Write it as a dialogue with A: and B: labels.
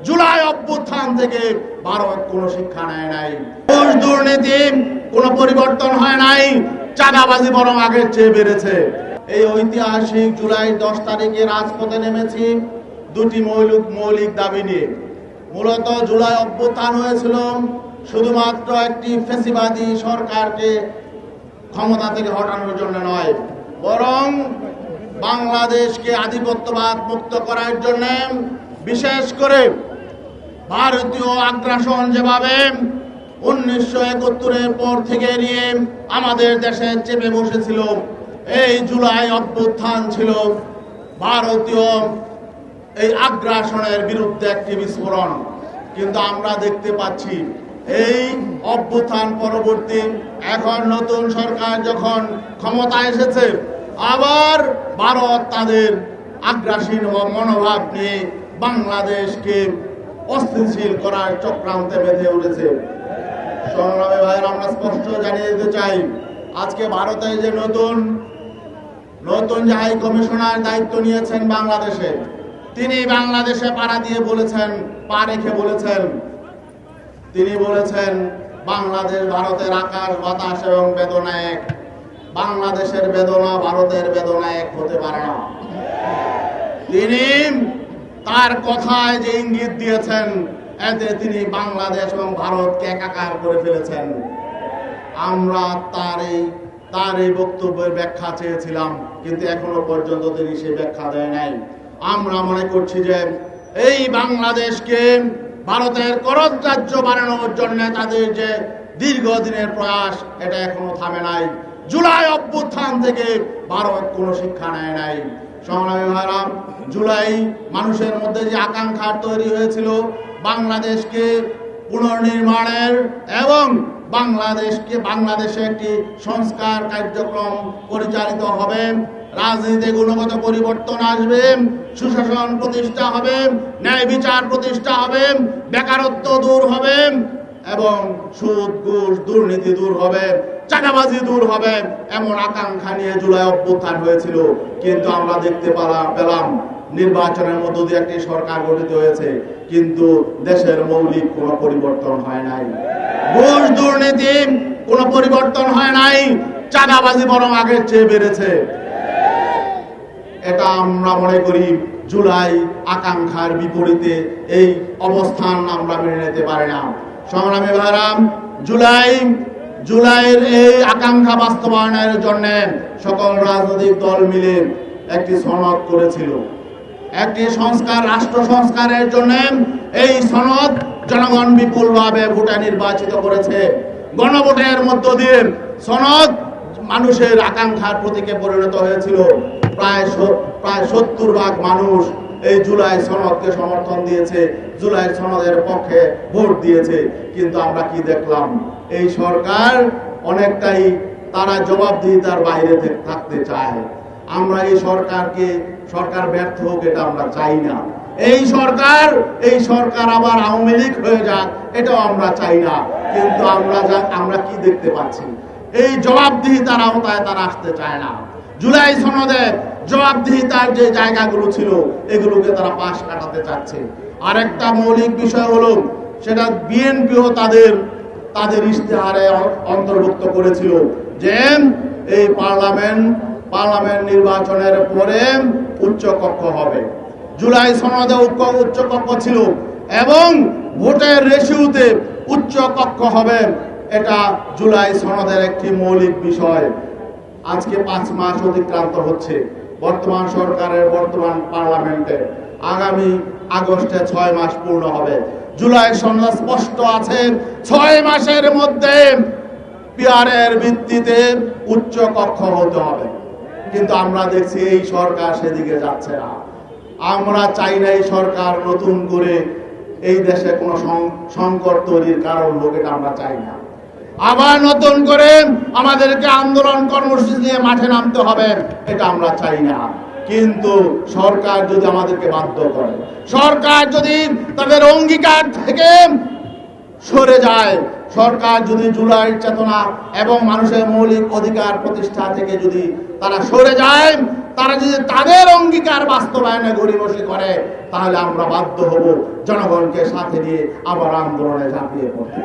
A: জুলাই অভ্যুত্থান থেকে ভারত কোনো শিক্ষা নেয় নাই। ঘুষ দুর্নীতি কোনো পরিবর্তন হয় নাই, চাঁদাবাজি বরং আগের চেয়ে বেড়েছে। এই ঐতিহাসিক জুলাই 10 তারিখে রাজপথে নেমেছি দুটি মৌলিক দাবি নিয়ে। মূলত জুলাই অভ্যুত্থান হয়েছিল শুধুমাত্র একটি ফ্যাসিবাদী সরকারকে ক্ষমতা থেকে হটানোর জন্য নয়, বরং বাংলাদেশকে আধিপত্যবাদ মুক্ত করার জন্য, বিশেষ করে ভারতীয় আগ্রাসন যেভাবে 1971-এর পর থেকে নিয়ে আমাদের দেশে চেপে বসেছিল, এই জুলাই অভ্যুত্থান ছিল ভারতীয় এই আগ্রাসনের বিরুদ্ধে একটি বিস্ফোরণ। কিন্তু আমরা দেখতে পাচ্ছি এই অভ্যুত্থান পরবর্তী এখন নতুন সরকার যখন ক্ষমতায় এসেছে, আবার ভারত তাদের আগ্রাসী মনোভাব নিয়ে বাংলাদেশকে অস্থিতিশীল করার চক্রান্তে বেঁধে উঠেছে। সংগ্রামী ভাইয়েরা, আমরা স্পষ্ট জানিয়ে দিতে চাই, আজকে ভারতে যে নতুন যে হাই কমিশনার দায়িত্ব নিয়েছেন বাংলাদেশে, তিনি বাংলাদেশে পা রেখে বলেছেন, তিনি বলেছেন বাংলাদেশ ভারতের আকাশ বাতাস এবং বেদনা এক, বাংলাদেশের বেদনা ভারতের বেদনা এক হতে পারে না। তিনি তার কথায় যে ইঙ্গিত দিয়েছেন, এতে তিনি বাংলাদেশ এবং ভারতকে একাকার করে ফেলেছেন। আমরা তার এই বক্তব্যের ব্যাখ্যা চেয়েছিলাম, কিন্তু এখনো পর্যন্ত তিনি সেই ব্যাখ্যা দেয় নাই। আমরা মনে করছি যে এই বাংলাদেশকে ভারতের কররাজ্য বানানোর জন্য তাদের যে দীর্ঘদিনের প্রয়াস, এটা এখনো থামে নাই। জুলাই অভ্যুত্থান থেকে ভারত কোনো শিক্ষা নেয় নাই। সংগ্রামী ভাইরা, জুলাই মানুষের মধ্যে যে আকাঙ্ক্ষা তৈরি হয়েছিল বাংলাদেশকে পুনর্নির্মাণের এবং বাংলাদেশে একটি সংস্কার কার্যক্রম পরিচালিত হবে, রাজনীতিতে গুণগত পরিবর্তন আসবে, সুশাসন প্রতিষ্ঠা হবে, ন্যায় বিচার প্রতিষ্ঠা হবে, বেকারত্ব দূর হবে এবং সুদ ঘুষ দুর্নীতি দূর হবে, চাঁদাবাজি দূর হবে, এমন আকাঙ্ক্ষা নিয়ে জুলাই অভ্যুত্থান হয়েছিল। কিন্তু আমরা দেখতে পেলাম নির্বাচনের মধ্য দিয়ে একটি সরকার গঠিত হয়েছে, কিন্তু দেশের মৌলিক কোনো পরিবর্তন হয় নাই। ঘুষ দুর্নীতি কোনো পরিবর্তন হয় নাই, চাঁদাবাজি বরং আগের চেয়ে বেড়েছে। এটা আমরা মনে করি জুলাই আকাঙ্ক্ষার বিপরীতে এই অবস্থান আমরা মেনে নিতে পারি না। সংগ্রামী ভাইরা, জুলাইয়ের এই আকাঙ্ক্ষা বাস্তবায়নের জন্য সকল রাজনৈতিক দল মিলে একটি সনদ করেছিল, একটি রাষ্ট্র সংস্কারের জন্য। এই সনদ জনগণ বিপুলভাবে ভোটে নির্বাচিত করেছে। গণভোটের মধ্য দিয়ে সনদ মানুষের আকাঙ্ক্ষার প্রতীকে পরিণত হয়েছিল। প্রায় 70% মানুষ এই জুলাই সনদকে সমর্থন দিয়েছে, জুলাই সনদের পক্ষে ভোট দিয়েছে। কিন্তু আমরা কি দেখলাম, এই সরকার অনেকটাই তারা জবাবদিহিতার বাইরে থাকতে চায়। আমরা এই সরকার ব্যর্থ হোক, এটা আমরা চাই না। এই সরকার আবার আওয়ামী লীগ হয়ে যাক, এটাও আমরা চাই না। কিন্তু আমরা কি দেখতে পাচ্ছি, এই জবাবদিহিতার আওতায় তারা আসতে চায় না। জুলাই সনদে জবাবদিহিতার যে জায়গাগুলো ছিল, এগুলোকে তারা পাশ কাটাতে চাচ্ছে। আরেকটা মৌলিক বিষয় হলো, সেটা বিএনপিও তাদের ইশতেহারে অন্তর্ভুক্ত করেছিল যে এই পার্লামেন্ট নির্বাচনের পরে উচ্চ কক্ষ হবে। জুলাই সনদে উচ্চ কক্ষ ছিল এবং ভোটের রেশিওতে উচ্চ কক্ষ হবে, এটা জুলাই সনদের একটি মৌলিক বিষয়। আজকে 5 মাস অতিক্রান্ত হচ্ছে বর্তমান সরকারের, বর্তমান পার্লামেন্টে। আগামী আগস্টে 6 মাস পূর্ণ হবে। জুলাই সনদ স্পষ্ট আছে, 6 মাসের মধ্যে পিআরের ভিত্তিতে উচ্চ কক্ষ হতে হবে। কিন্তু আমরা দেখছি এই সরকার সেদিকে যাচ্ছে না। আমরা চাই না এই সরকার নতুন করে এই দেশে কোনো সংকট তৈরির কারণ হোক, এটা আমরা চাই না। আবার নতুন করে আমাদেরকে আন্দোলন কর্মসূচি নিয়ে মাঠে নামতে হবে, এটা আমরা চাই না। কিন্তু সরকার যদি আমাদেরকে বাধ্য করে, সরকার যদি তাদের অঙ্গীকার থেকে সরে যায়, সরকার যদি জুলাই চেতনা এবং মানুষের মৌলিক অধিকার প্রতিষ্ঠা থেকে যদি তারা সরে যায়, তারা যদি তাদের অঙ্গীকার বাস্তবায়নে গড়িমসি করে, তাহলে আমরা বাধ্য হব জনগণকে সাথে নিয়ে আবার আন্দোলনে ঝাঁপিয়ে পড়তে।